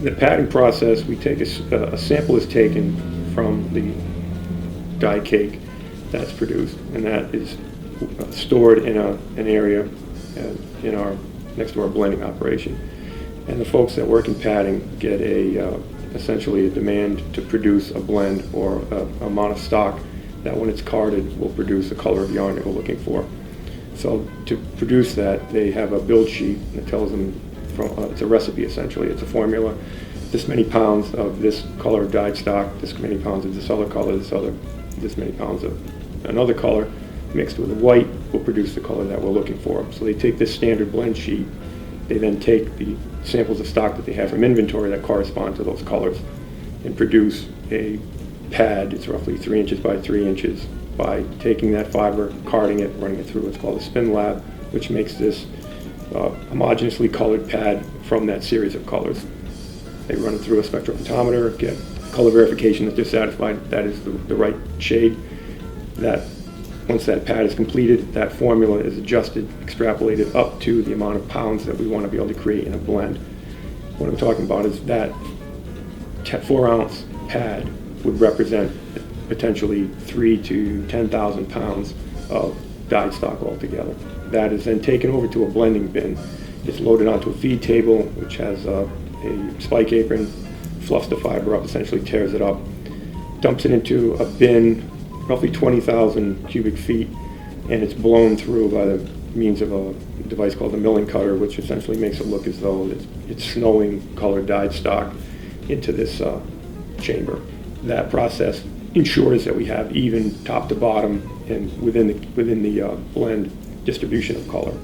The padding process, we take a sample is taken from the die cake that's produced, and that is stored in an area in our next to our blending operation. And the folks that work in padding get essentially a demand to produce a blend or a amount of stock that when it's carded will produce the color of yarn that we're looking for. So to produce that, they have a build sheet that tells them, it's a recipe essentially, it's a formula, this many pounds of this color of dyed stock, this many pounds of this other color, this many pounds of another color, mixed with a white will produce the color that we're looking for. So they take this standard blend sheet, they then take the samples of stock that they have from inventory that correspond to those colors and produce a pad. It's roughly 3 inches by 3 inches by taking that fiber, carding it, running it through what's called a spin lab, which makes this homogeneously colored pad from that series of colors. They run it through a spectrophotometer, get color verification that they're satisfied that is the right shade. That once that pad is completed, that formula is adjusted, extrapolated up to the amount of pounds that we want to be able to create in a blend. What I'm talking about is that 4-ounce pad would represent potentially 3 to 10,000 pounds of dyed stock altogether. That is then taken over to a blending bin. It's loaded onto a feed table, which has a spike apron, fluffs the fiber up, essentially tears it up, dumps it into a bin, roughly 20,000 cubic feet, and it's blown through by the means of a device called a milling cutter, which essentially makes it look as though it's snowing colored dyed stock into this chamber. That process ensures that we have even top to bottom and within the blend distribution of color.